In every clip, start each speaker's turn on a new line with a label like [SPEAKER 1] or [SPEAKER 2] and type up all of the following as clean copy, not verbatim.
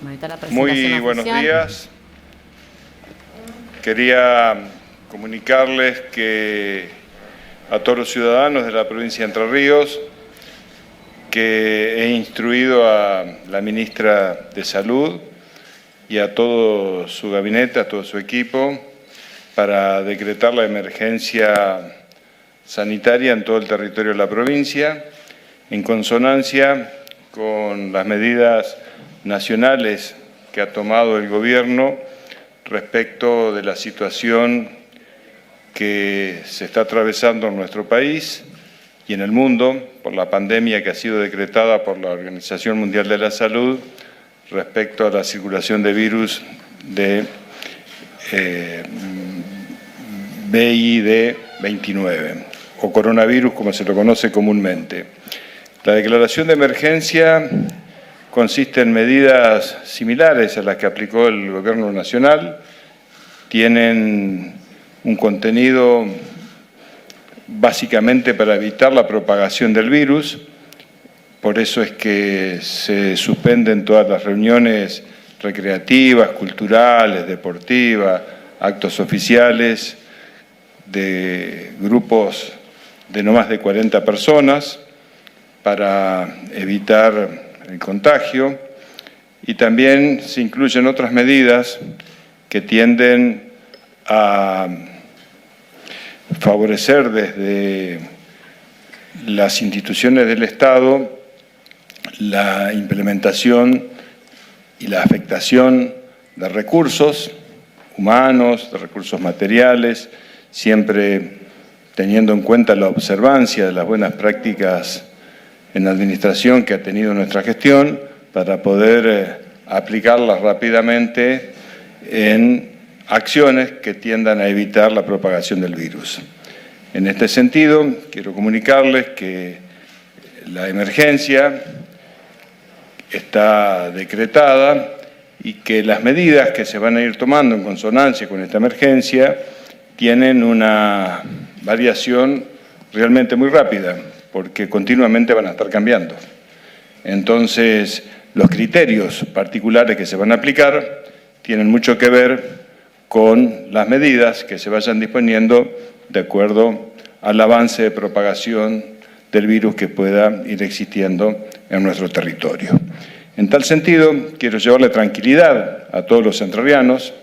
[SPEAKER 1] Bueno, está la presentación
[SPEAKER 2] Muy buenos
[SPEAKER 1] oficial.
[SPEAKER 2] días. Quería comunicarles que a todos los ciudadanos de la provincia de Entre Ríos que he instruido a la ministra de Salud y a todo su gabinete, a todo su equipo, para decretar la emergencia sanitaria en todo el territorio de la provincia, en consonancia con las medidas nacionales que ha tomado el Gobierno respecto de la situación que se está atravesando en nuestro país y en el mundo por la pandemia que ha sido decretada por la Organización Mundial de la Salud respecto a la circulación de virus de VID-29 o coronavirus, como se lo conoce comúnmente. La declaración de emergencia consiste en medidas similares a las que aplicó el Gobierno Nacional. Tienen un contenido básicamente para evitar la propagación del virus. Por eso es que se suspenden todas las reuniones recreativas, culturales, deportivas, actos oficiales de grupos de no más de 40 personas para evitar el contagio, y también se incluyen otras medidas que tienden a favorecer desde las instituciones del Estado la implementación y la afectación de recursos humanos, de recursos materiales, siempre teniendo en cuenta la observancia de las buenas prácticas en la administración que ha tenido nuestra gestión para poder aplicarlas rápidamente en acciones que tiendan a evitar la propagación del virus. En este sentido, quiero comunicarles que la emergencia está decretada y que las medidas que se van a ir tomando en consonancia con esta emergencia tienen una variación realmente muy rápida, porque continuamente van a estar cambiando. Entonces, los criterios particulares que se van a aplicar tienen mucho que ver con las medidas que se vayan disponiendo de acuerdo al avance de propagación del virus que pueda ir existiendo en nuestro territorio. En tal sentido, quiero llevarle tranquilidad a todos los entrerrianos,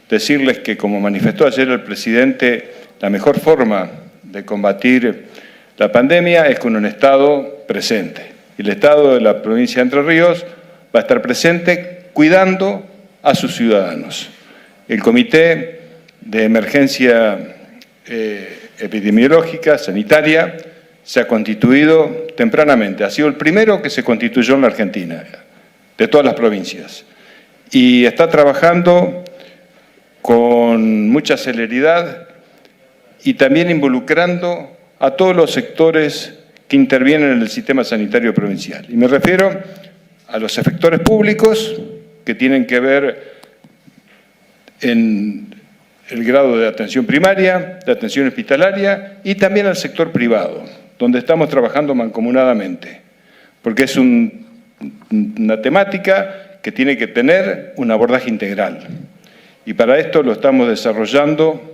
[SPEAKER 2] decirles que, como manifestó ayer el presidente, la mejor forma de combatir la pandemia es con un Estado presente. Y el Estado de la provincia de Entre Ríos va a estar presente cuidando a sus ciudadanos. El Comité de Emergencia Epidemiológica Sanitaria se ha constituido tempranamente. Ha sido el primero que se constituyó en la Argentina, de todas las provincias. Y está trabajando con mucha celeridad y también involucrando a todos los sectores que intervienen en el sistema sanitario provincial. Y me refiero a los efectores públicos, que tienen que ver en el grado de atención primaria, de atención hospitalaria, y también al sector privado, donde estamos trabajando mancomunadamente, porque es una temática que tiene que tener un abordaje integral. Y para esto lo estamos desarrollando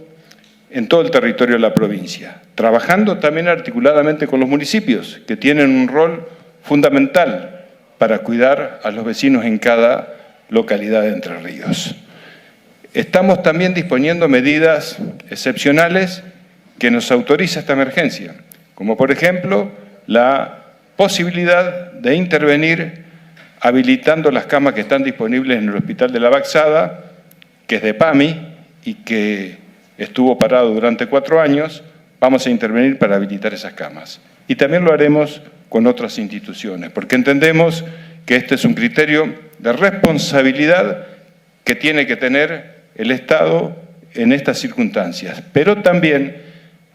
[SPEAKER 2] en todo el territorio de la provincia, trabajando también articuladamente con los municipios, que tienen un rol fundamental para cuidar a los vecinos en cada localidad de Entre Ríos. Estamos también disponiendo medidas excepcionales que nos autoriza esta emergencia, como por ejemplo la posibilidad de intervenir habilitando las camas que están disponibles en el Hospital de la Baxada, que es de PAMI y que estuvo parado durante 4 años. Vamos a intervenir para habilitar esas camas. Y también lo haremos con otras instituciones, porque entendemos que este es un criterio de responsabilidad que tiene que tener el Estado en estas circunstancias. Pero también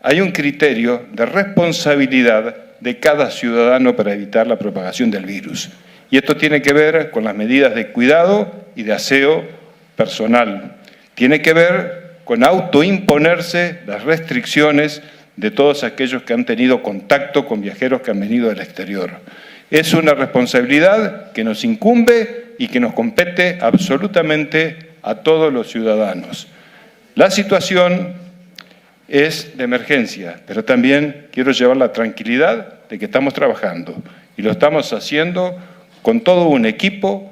[SPEAKER 2] hay un criterio de responsabilidad de cada ciudadano para evitar la propagación del virus. Y esto tiene que ver con las medidas de cuidado y de aseo personal. Tiene que ver con autoimponerse las restricciones de todos aquellos que han tenido contacto con viajeros que han venido del exterior. Es una responsabilidad que nos incumbe y que nos compete absolutamente a todos los ciudadanos. La situación es de emergencia, pero también quiero llevar la tranquilidad de que estamos trabajando y lo estamos haciendo con todo un equipo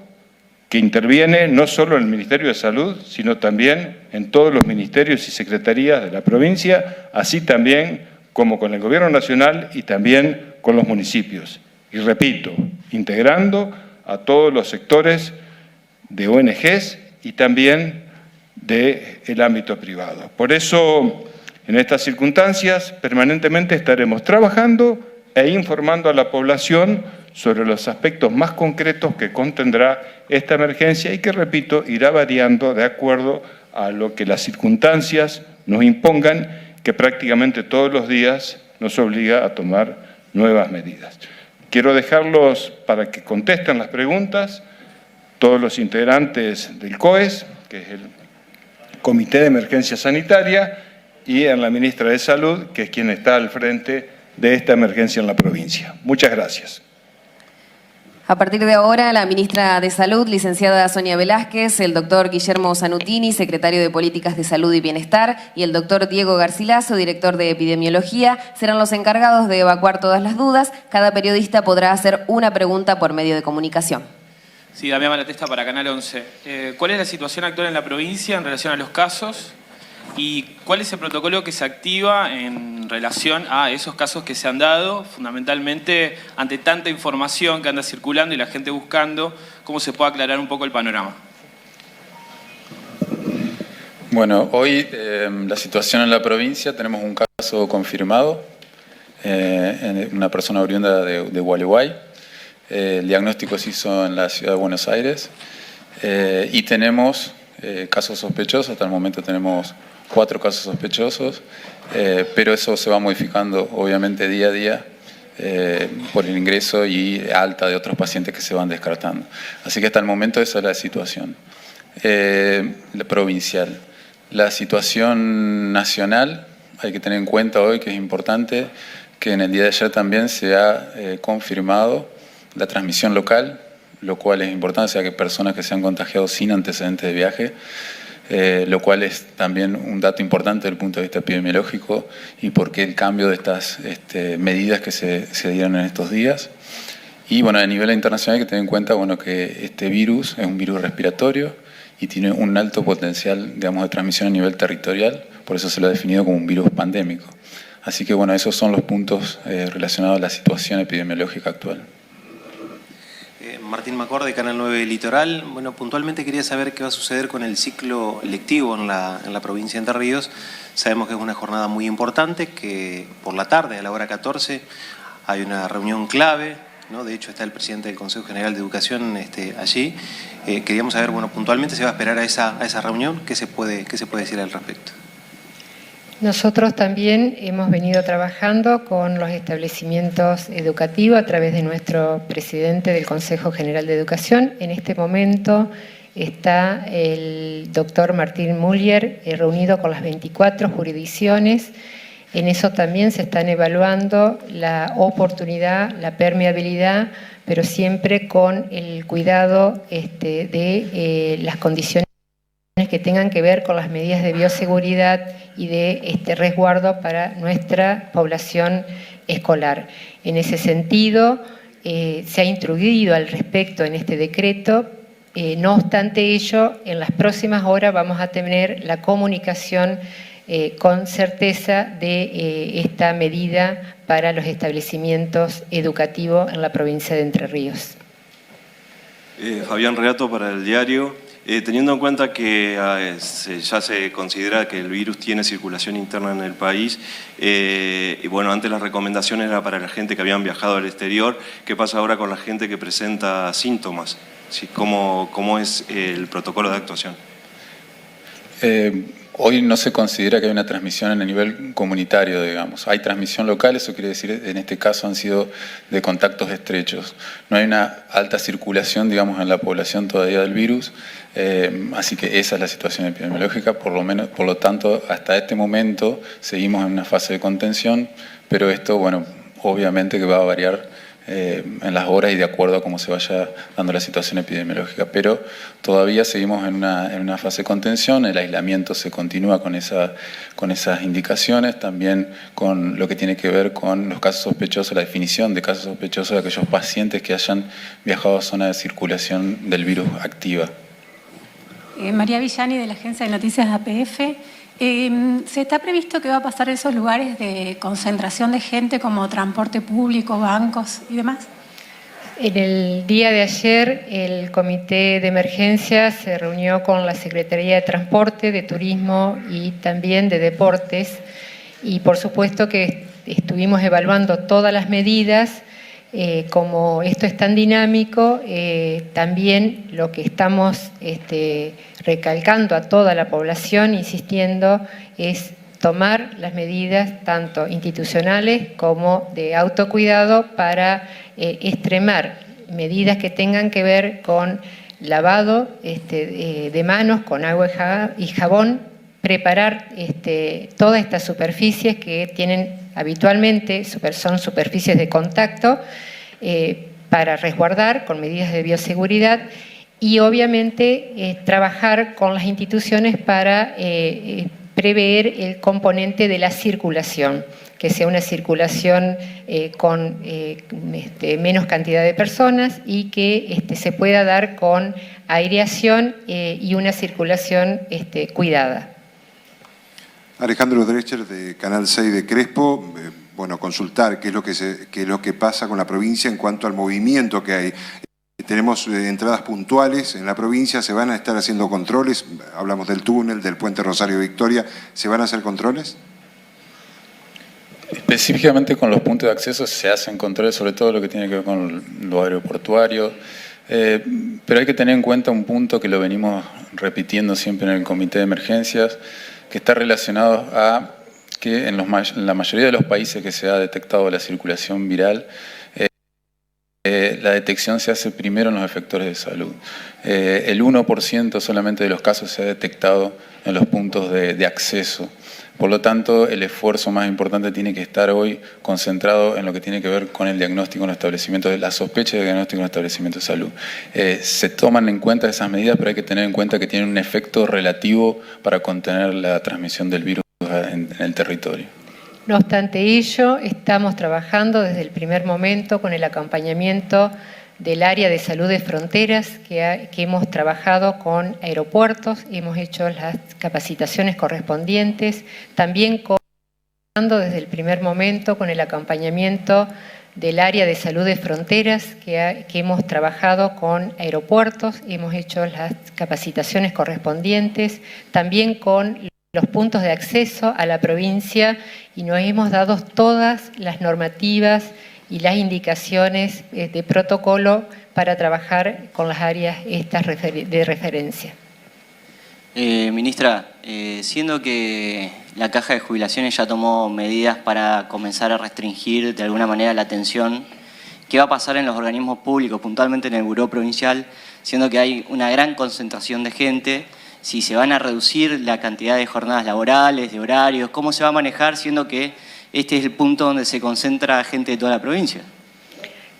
[SPEAKER 2] que interviene no solo en el Ministerio de Salud, sino también en todos los ministerios y secretarías de la provincia, así también como con el Gobierno Nacional y también con los municipios. Y repito, integrando a todos los sectores de ONGs y también del ámbito privado. Por eso, en estas circunstancias, permanentemente estaremos trabajando e informando a la población sobre los aspectos más concretos que contendrá esta emergencia y que, repito, irá variando de acuerdo a lo que las circunstancias nos impongan, que prácticamente todos los días nos obliga a tomar nuevas medidas. Quiero dejarlos para que contesten las preguntas todos los integrantes del COES, que es el Comité de Emergencia Sanitaria, y a la ministra de Salud, que es quien está al frente de esta emergencia en la provincia. Muchas gracias.
[SPEAKER 1] A partir de ahora, la ministra de Salud, licenciada Sonia Velázquez, el doctor Guillermo Zanutini, secretario de Políticas de Salud y Bienestar, y el doctor Diego Garcilaso, director de Epidemiología, serán los encargados de evacuar todas las dudas. Cada periodista podrá hacer una pregunta por medio de comunicación.
[SPEAKER 3] Sí, Damián Malatesta para Canal 11. ¿Cuál es la situación actual en la provincia en relación a los casos? ¿Y cuál es el protocolo que se activa en relación a esos casos que se han dado, fundamentalmente ante tanta información que anda circulando y la gente buscando, cómo se puede aclarar un poco el panorama?
[SPEAKER 4] Bueno, hoy la situación en la provincia, tenemos un caso confirmado, en una persona oriunda de Gualeguay. El diagnóstico se hizo en la ciudad de Buenos Aires y tenemos casos sospechosos. Hasta el momento tenemos 4 casos sospechosos, pero eso se va modificando obviamente día a día por el ingreso y alta de otros pacientes que se van descartando. Así que hasta el momento esa es la situación la provincial. La situación nacional, hay que tener en cuenta hoy que es importante que en el día de ayer también se ha confirmado la transmisión local, lo cual es importante, o sea que personas que se han contagiado sin antecedentes de viaje, lo cual es también un dato importante desde el punto de vista epidemiológico y por qué el cambio de estas medidas que se dieron en estos días. Y bueno, a nivel internacional hay que tener en cuenta que este virus es un virus respiratorio y tiene un alto potencial, digamos, de transmisión a nivel territorial, por eso se lo ha definido como un virus pandémico. Así que bueno, esos son los puntos relacionados a la situación epidemiológica actual.
[SPEAKER 5] Martín Macor, de Canal 9 Litoral. Bueno, puntualmente quería saber qué va a suceder con el ciclo lectivo en la provincia de Entre Ríos. Sabemos que es una jornada muy importante, que por la tarde, a la hora 14, hay una reunión clave, ¿no? De hecho, está el presidente del Consejo General de Educación allí. Queríamos saber, bueno, puntualmente se va a esperar a esa reunión. ¿Qué se puede decir al respecto?
[SPEAKER 6] Nosotros también hemos venido trabajando con los establecimientos educativos a través de nuestro presidente del Consejo General de Educación. En este momento está el doctor Martín Muller reunido con las 24 jurisdicciones. En eso también se están evaluando la oportunidad, la permeabilidad, pero siempre con el cuidado de las condiciones que tengan que ver con las medidas de bioseguridad y de resguardo para nuestra población escolar. En ese sentido, se ha instruido al respecto en este decreto. No obstante ello, en las próximas horas vamos a tener la comunicación con certeza de esta medida para los establecimientos educativos en la provincia de Entre Ríos.
[SPEAKER 7] Fabián Reato para El Diario. Teniendo en cuenta que ya se considera que el virus tiene circulación interna en el país, y bueno, antes la recomendación era para la gente que habían viajado al exterior. ¿Qué pasa ahora con la gente que presenta síntomas? ¿Sí? ¿Cómo es el protocolo de actuación?
[SPEAKER 4] Hoy no se considera que hay una transmisión a nivel comunitario, digamos. Hay transmisión local, eso quiere decir, en este caso han sido de contactos estrechos. No hay una alta circulación, digamos, en la población todavía del virus, así que esa es la situación epidemiológica. Por lo tanto, hasta este momento seguimos en una fase de contención, pero esto, bueno, obviamente que va a variar en las horas y de acuerdo a cómo se vaya dando la situación epidemiológica. Pero todavía seguimos en una fase de contención, el aislamiento se continúa con esas indicaciones, también con lo que tiene que ver con los casos sospechosos, la definición de casos sospechosos de aquellos pacientes que hayan viajado a zona de circulación del virus activa.
[SPEAKER 8] María Villani, de la Agencia de Noticias APF. ¿Se está previsto qué va a pasar en esos lugares de concentración de gente como transporte público, bancos y demás?
[SPEAKER 6] En el día de ayer, el Comité de Emergencia se reunió con la Secretaría de Transporte, de Turismo y también de Deportes. Y por supuesto que estuvimos evaluando todas las medidas. Como esto es tan dinámico, también lo que estamos recalcando a toda la población, insistiendo, es tomar las medidas tanto institucionales como de autocuidado para extremar medidas que tengan que ver con lavado de manos con agua y jabón, preparar todas estas superficies que tienen habitualmente, son superficies de contacto, para resguardar con medidas de bioseguridad y obviamente trabajar con las instituciones para prever el componente de la circulación, que sea una circulación con menos cantidad de personas y que se pueda dar con aireación y una circulación cuidada.
[SPEAKER 9] Alejandro Drecher, de Canal 6 de Crespo. Bueno, consultar qué es lo que pasa con la provincia en cuanto al movimiento que hay. Tenemos entradas puntuales en la provincia, ¿se van a estar haciendo controles? Hablamos del túnel, del puente Rosario Victoria, ¿se van a hacer controles?
[SPEAKER 4] Específicamente con los puntos de acceso se hacen controles, sobre todo lo que tiene que ver con lo aeroportuario, pero hay que tener en cuenta un punto que lo venimos repitiendo siempre en el Comité de Emergencias, que está relacionado a que en la mayoría de los países que se ha detectado la circulación viral, la detección se hace primero en los efectores de salud. El 1% solamente de los casos se ha detectado en los puntos de acceso. Por lo tanto, el esfuerzo más importante tiene que estar hoy concentrado en lo que tiene que ver con el diagnóstico en los establecimientos, la sospecha de diagnóstico en los establecimientos de salud. Se toman en cuenta esas medidas, pero hay que tener en cuenta que tienen un efecto relativo para contener la transmisión del virus en el territorio.
[SPEAKER 6] No obstante ello, estamos trabajando desde el primer momento con el acompañamiento del área de salud de fronteras que hemos trabajado con aeropuertos, hemos hecho las capacitaciones correspondientes, también desde el primer momento con el acompañamiento del área de salud de fronteras que hemos trabajado con aeropuertos, hemos hecho las capacitaciones correspondientes, también con los puntos de acceso a la provincia y nos hemos dado todas las normativas y las indicaciones de protocolo para trabajar con las áreas estas de referencia.
[SPEAKER 10] Ministra, siendo que la Caja de Jubilaciones ya tomó medidas para comenzar a restringir de alguna manera la atención, ¿qué va a pasar en los organismos públicos, puntualmente en el Buró Provincial, siendo que hay una gran concentración de gente? Si se van a reducir la cantidad de jornadas laborales, de horarios, ¿cómo se va a manejar siendo que este es el punto donde se concentra gente de toda la provincia?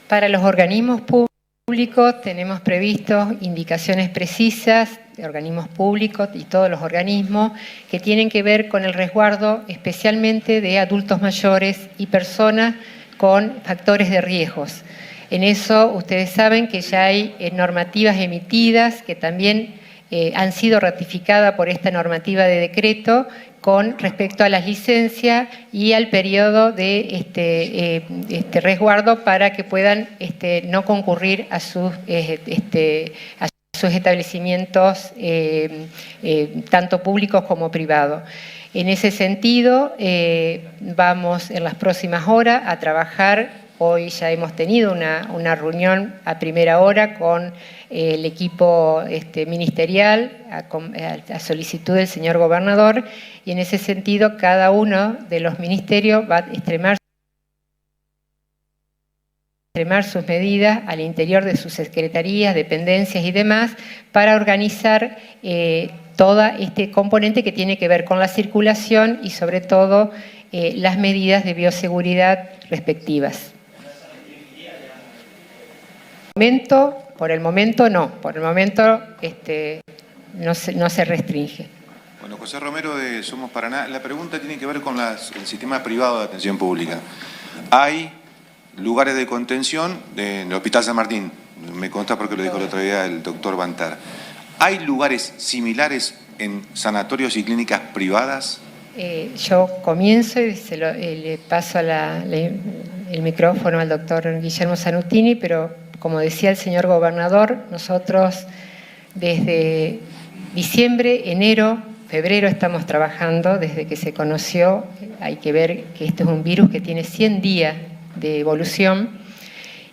[SPEAKER 6] Para los organismos públicos tenemos previstos indicaciones precisas de organismos públicos y todos los organismos que tienen que ver con el resguardo especialmente de adultos mayores y personas con factores de riesgos. En eso ustedes saben que ya hay normativas emitidas que también han sido ratificadas por esta normativa de decreto con respecto a las licencias y al periodo de resguardo para que puedan no concurrir a sus establecimientos tanto públicos como privados. En ese sentido, vamos en las próximas horas a trabajar. Hoy ya hemos tenido una reunión a primera hora con el equipo ministerial a solicitud del señor gobernador y en ese sentido cada uno de los ministerios va a extremar sus medidas al interior de sus secretarías, dependencias y demás para organizar todo este componente que tiene que ver con la circulación y sobre todo las medidas de bioseguridad respectivas. Por el momento no, por el momento no se restringe.
[SPEAKER 11] Bueno, José Romero de Somos Paraná. La pregunta tiene que ver con el sistema privado de atención pública. Hay lugares de contención en el Hospital San Martín, me consta porque lo dijo la otra día el doctor Bantar. ¿Hay lugares similares en sanatorios y clínicas privadas?
[SPEAKER 6] Yo comienzo y le paso el micrófono al doctor Guillermo Zanutini, pero como decía el señor gobernador, nosotros desde diciembre, enero, febrero estamos trabajando desde que se conoció. Hay que ver que este es un virus que tiene 100 días de evolución.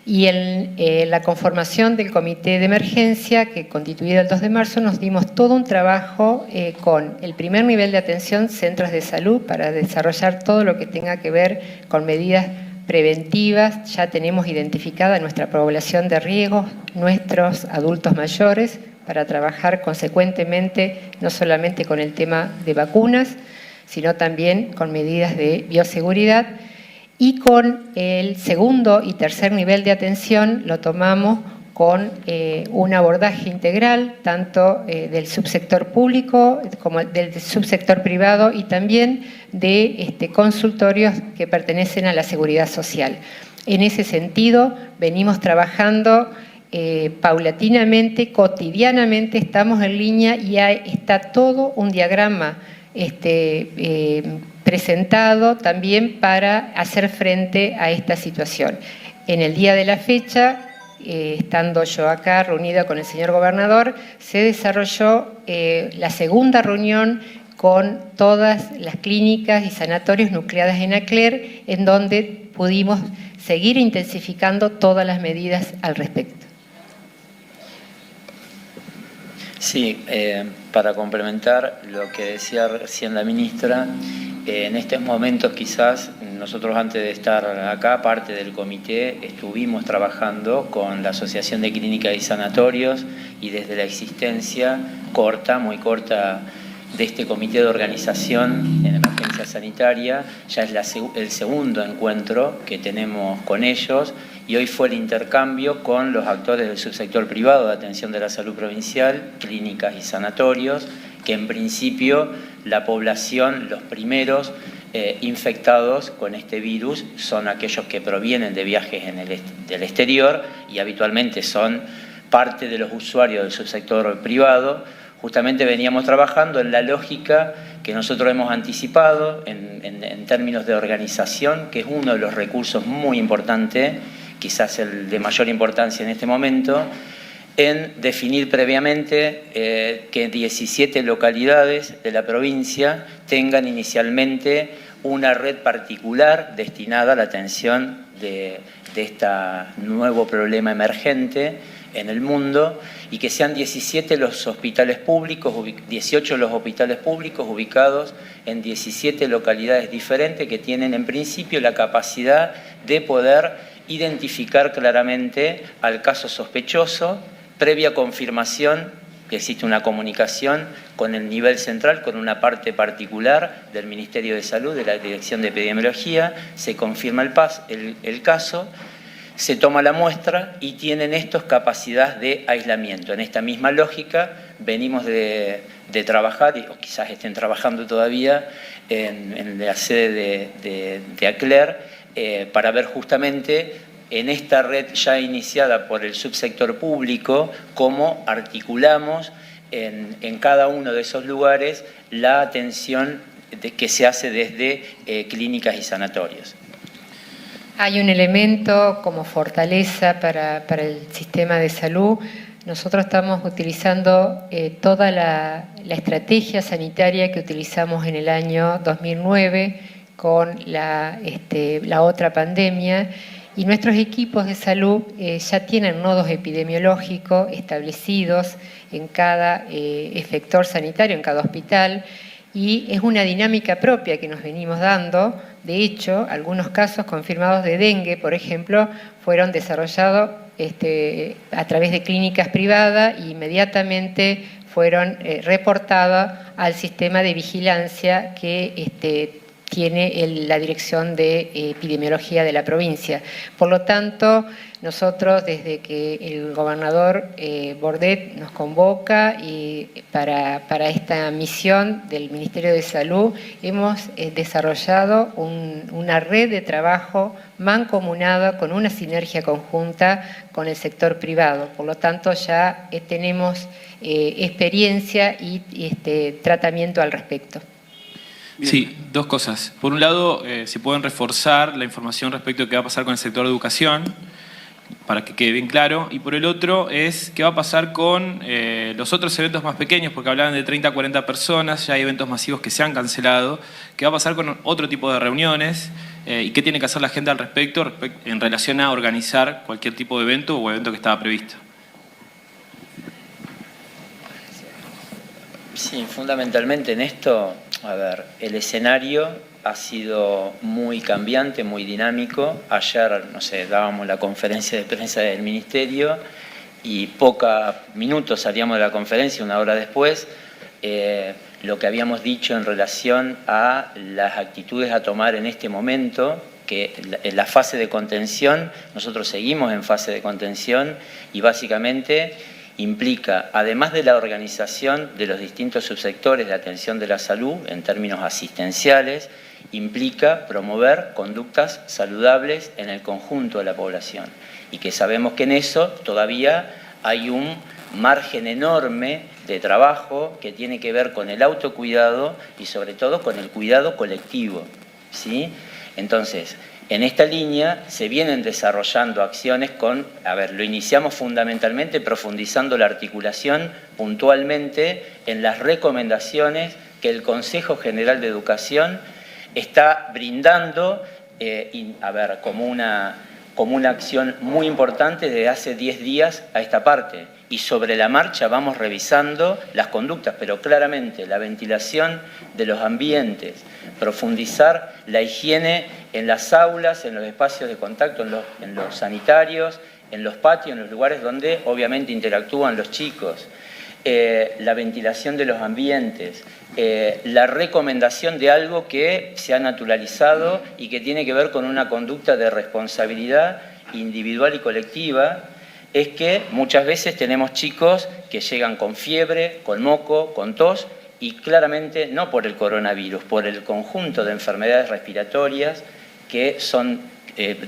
[SPEAKER 6] Y en la conformación del comité de emergencia, que constituido el 2 de marzo, nos dimos todo un trabajo con el primer nivel de atención, centros de salud, para desarrollar todo lo que tenga que ver con medidas preventivas. Ya tenemos identificada nuestra población de riesgo, nuestros adultos mayores, para trabajar consecuentemente no solamente con el tema de vacunas, sino también con medidas de bioseguridad. Y con el segundo y tercer nivel de atención lo tomamos con un abordaje integral, tanto del subsector público como del subsector privado, y también de consultorios que pertenecen a la seguridad social. En ese sentido, venimos trabajando paulatinamente, cotidianamente, estamos en línea y está todo un diagrama presentado también para hacer frente a esta situación. En el día de la fecha, estando yo acá reunida con el señor gobernador, se desarrolló la segunda reunión con todas las clínicas y sanatorios nucleadas en ACLER, en donde pudimos seguir intensificando todas las medidas al respecto.
[SPEAKER 12] Sí, para complementar lo que decía recién la ministra, en estos momentos quizás nosotros antes de estar acá, parte del comité, estuvimos trabajando con la Asociación de Clínicas y Sanatorios, y desde la existencia muy corta, de este comité de organización en emergencia sanitaria, ya es el segundo encuentro que tenemos con ellos, y hoy fue el intercambio con los actores del subsector privado de atención de la salud provincial, clínicas y sanatorios, que en principio la población, los primeros infectados con este virus son aquellos que provienen de viajes del exterior y habitualmente son parte de los usuarios del subsector privado. Justamente veníamos trabajando en la lógica que nosotros hemos anticipado en términos de organización, que es uno de los recursos muy importantes, quizás el de mayor importancia en este momento, en definir previamente que 17 localidades de la provincia tengan inicialmente una red particular destinada a la atención de este nuevo problema emergente en el mundo, y que sean 17 los hospitales públicos, 18 los hospitales públicos ubicados en 17 localidades diferentes que tienen en principio la capacidad de poder identificar claramente al caso sospechoso, previa confirmación que existe una comunicación con el nivel central, con una parte particular del Ministerio de Salud, de la Dirección de Epidemiología, se confirma el caso, se toma la muestra y tienen estos capacidad de aislamiento. En esta misma lógica venimos de trabajar, o quizás estén trabajando todavía, en la sede de ACLER, para ver justamente en esta red ya iniciada por el subsector público cómo articulamos en cada uno de esos lugares la atención que se hace desde clínicas y sanatorios.
[SPEAKER 6] Hay un elemento como fortaleza para el sistema de salud. Nosotros estamos utilizando toda la estrategia sanitaria que utilizamos en el año 2009 con la otra pandemia, y nuestros equipos de salud ya tienen nodos epidemiológicos establecidos en cada efector sanitario, en cada hospital, y es una dinámica propia que nos venimos dando. De hecho, algunos casos confirmados de dengue, por ejemplo, fueron desarrollados a través de clínicas privadas e inmediatamente fueron reportadas al sistema de vigilancia que tiene la dirección de epidemiología de la provincia. Por lo tanto, nosotros desde que el gobernador Bordet nos convoca y para esta misión del Ministerio de Salud hemos desarrollado una red de trabajo mancomunada con una sinergia conjunta con el sector privado. Por lo tanto, ya tenemos experiencia y tratamiento al respecto.
[SPEAKER 3] Sí, dos cosas. Por un lado, se pueden reforzar la información respecto de qué va a pasar con el sector de educación, para que quede bien claro. Y por el otro es qué va a pasar con los otros eventos más pequeños, porque hablaban de 30 a 40 personas, ya hay eventos masivos que se han cancelado. ¿Qué va a pasar con otro tipo de reuniones? ¿Y qué tiene que hacer la gente al respecto en relación a organizar cualquier tipo de evento o evento que estaba previsto?
[SPEAKER 12] Sí, fundamentalmente en esto, a ver, el escenario ha sido muy cambiante, muy dinámico. Ayer, no sé, dábamos la conferencia de prensa del Ministerio y pocos minutos salíamos de la conferencia, una hora después, lo que habíamos dicho en relación a las actitudes a tomar en este momento, que en la fase de contención, nosotros seguimos en fase de contención y básicamente implica, además de la organización de los distintos subsectores de atención de la salud en términos asistenciales, implica promover conductas saludables en el conjunto de la población y que sabemos que en eso todavía hay un margen enorme de trabajo que tiene que ver con el autocuidado y sobre todo con el cuidado colectivo, ¿sí? Entonces, en esta línea se vienen desarrollando acciones lo iniciamos fundamentalmente profundizando la articulación puntualmente en las recomendaciones que el Consejo General de Educación está brindando, como una acción muy importante desde hace 10 días a esta parte. Y sobre la marcha vamos revisando las conductas, pero claramente la ventilación de los ambientes, profundizar la higiene en las aulas, en los espacios de contacto, en los sanitarios, en los patios, en los lugares donde obviamente interactúan los chicos, la ventilación de los ambientes, la recomendación de algo que se ha naturalizado y que tiene que ver con una conducta de responsabilidad individual y colectiva, es que muchas veces tenemos chicos que llegan con fiebre, con moco, con tos, y claramente no por el coronavirus, por el conjunto de enfermedades respiratorias que son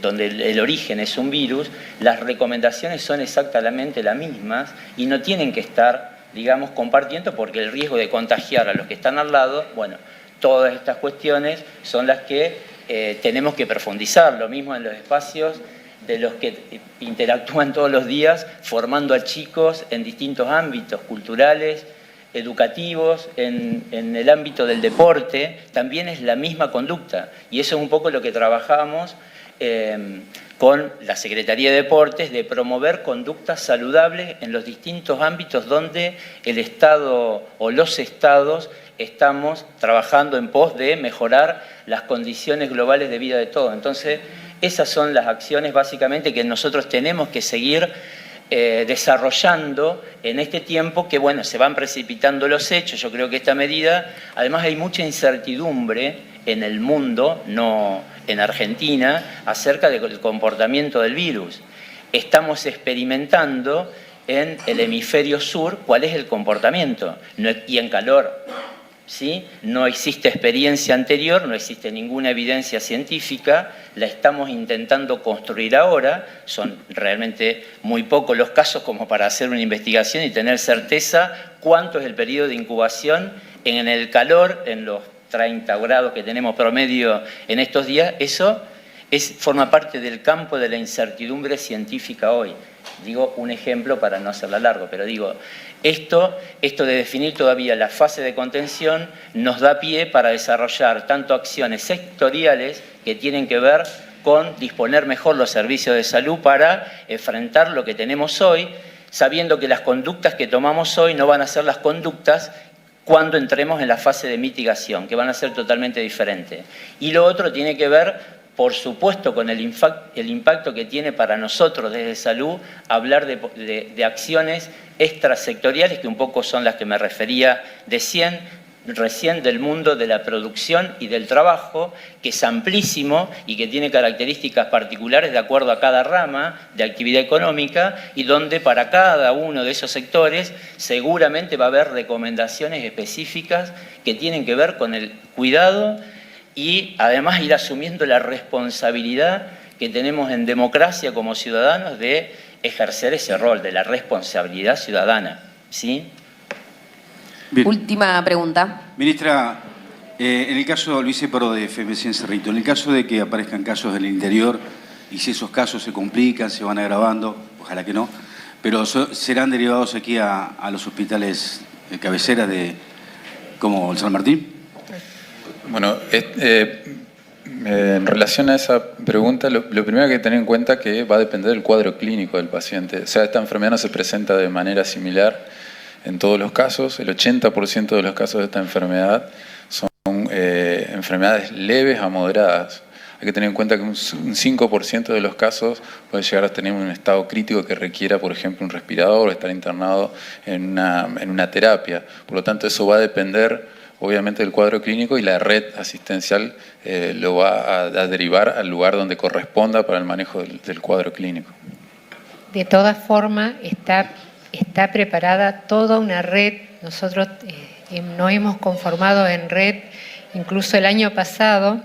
[SPEAKER 12] donde el origen es un virus. Las recomendaciones son exactamente las mismas y no tienen que estar, digamos, compartiendo, porque el riesgo de contagiar a los que están al lado, bueno, todas estas cuestiones son las que tenemos que profundizar. Lo mismo en los espacios de los que interactúan todos los días, formando a chicos en distintos ámbitos culturales, educativos, en el ámbito del deporte, también es la misma conducta. Y eso es un poco lo que trabajamos con la Secretaría de Deportes, de promover conductas saludables en los distintos ámbitos donde el Estado o los Estados estamos trabajando en pos de mejorar las condiciones globales de vida de todos. Entonces, esas son las acciones básicamente que nosotros tenemos que seguir desarrollando en este tiempo que, bueno, se van precipitando los hechos. Yo creo que esta medida, además hay mucha incertidumbre en el mundo, no en Argentina, acerca del comportamiento del virus. Estamos experimentando en el hemisferio sur cuál es el comportamiento, y en calor, ¿sí? No existe experiencia anterior, no existe ninguna evidencia científica, la estamos intentando construir ahora, son realmente muy pocos los casos como para hacer una investigación y tener certeza cuánto es el periodo de incubación en el calor, en los 30 grados que tenemos promedio en estos días. Eso forma parte del campo de la incertidumbre científica hoy. Digo un ejemplo para no hacerla largo, pero digo, esto de definir todavía la fase de contención nos da pie para desarrollar tanto acciones sectoriales que tienen que ver con disponer mejor los servicios de salud para enfrentar lo que tenemos hoy, sabiendo que las conductas que tomamos hoy no van a ser las conductas cuando entremos en la fase de mitigación, que van a ser totalmente diferentes. Y lo otro tiene que ver, por supuesto, con el impacto que tiene para nosotros desde salud hablar de acciones extrasectoriales, que un poco son las que me refería de 100, recién del mundo de la producción y del trabajo, que es amplísimo y que tiene características particulares de acuerdo a cada rama de actividad económica, y donde para cada uno de esos sectores seguramente va a haber recomendaciones específicas que tienen que ver con el cuidado y además ir asumiendo la responsabilidad que tenemos en democracia como ciudadanos de ejercer ese rol de la responsabilidad ciudadana, ¿sí?
[SPEAKER 1] Bien. Última pregunta.
[SPEAKER 13] Ministra, en el caso, lo hice por de FMC en Cerrito, en el caso de que aparezcan casos del interior y si esos casos se complican, se van agravando, ojalá que no, pero serán derivados aquí a los hospitales de cabecera como el San Martín.
[SPEAKER 4] Bueno, en relación a esa pregunta, lo primero que hay que tener en cuenta es que va a depender del cuadro clínico del paciente. O sea, esta enfermedad no se presenta de manera similar en todos los casos. El 80% de los casos de esta enfermedad son enfermedades leves a moderadas. Hay que tener en cuenta que un 5% de los casos puede llegar a tener un estado crítico que requiera, por ejemplo, un respirador o estar internado en una terapia. Por lo tanto, eso va a depender, obviamente, del cuadro clínico, y la red asistencial lo va a derivar al lugar donde corresponda para el manejo del cuadro clínico.
[SPEAKER 6] De todas formas, está preparada toda una red. Nosotros nos hemos conformado en red incluso el año pasado,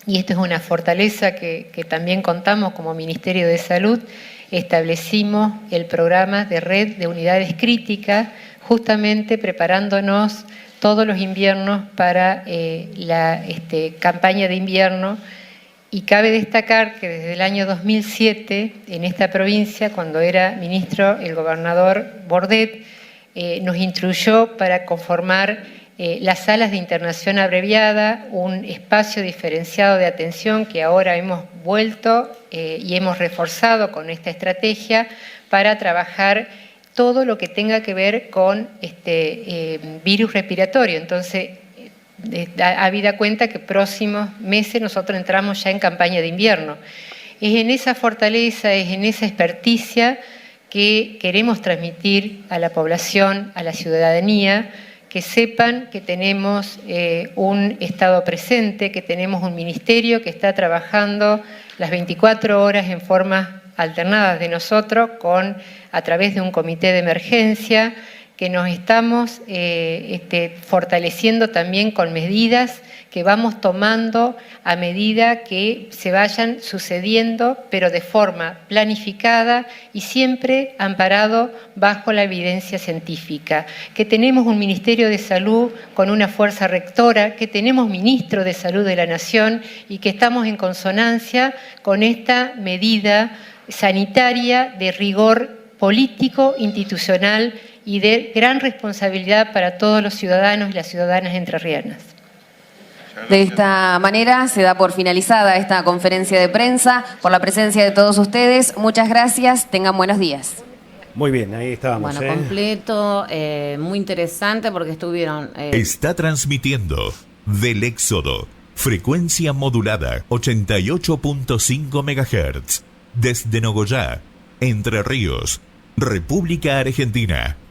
[SPEAKER 6] y esto es una fortaleza que también contamos como Ministerio de Salud. Establecimos el programa de red de unidades críticas, justamente preparándonos todos los inviernos para la campaña de invierno. Y cabe destacar que desde el año 2007, en esta provincia, cuando era ministro el gobernador Bordet, nos instruyó para conformar las salas de internación abreviada, un espacio diferenciado de atención que ahora hemos vuelto y hemos reforzado con esta estrategia para trabajar todo lo que tenga que ver con virus respiratorio. Entonces, habida cuenta que próximos meses nosotros entramos ya en campaña de invierno. Es en esa fortaleza, es en esa experticia que queremos transmitir a la población, a la ciudadanía, que sepan que tenemos un Estado presente, que tenemos un ministerio que está trabajando las 24 horas en formas alternadas de nosotros, a través de un comité de emergencia, que nos estamos fortaleciendo también con medidas que vamos tomando a medida que se vayan sucediendo, pero de forma planificada y siempre amparado bajo la evidencia científica. Que tenemos un Ministerio de Salud con una fuerza rectora, que tenemos Ministro de Salud de la Nación y que estamos en consonancia con esta medida sanitaria de rigor político, institucional y de gran responsabilidad para todos los ciudadanos y las ciudadanas entrerrianas.
[SPEAKER 1] De esta manera se da por finalizada esta conferencia de prensa. Por la presencia de todos ustedes, muchas gracias, tengan buenos días.
[SPEAKER 14] Muy bien, ahí estábamos.
[SPEAKER 15] Bueno, completo, muy interesante porque estuvieron...
[SPEAKER 16] Está transmitiendo del Éxodo, frecuencia modulada 88.5 MHz, desde Nogoyá, Entre Ríos, República Argentina.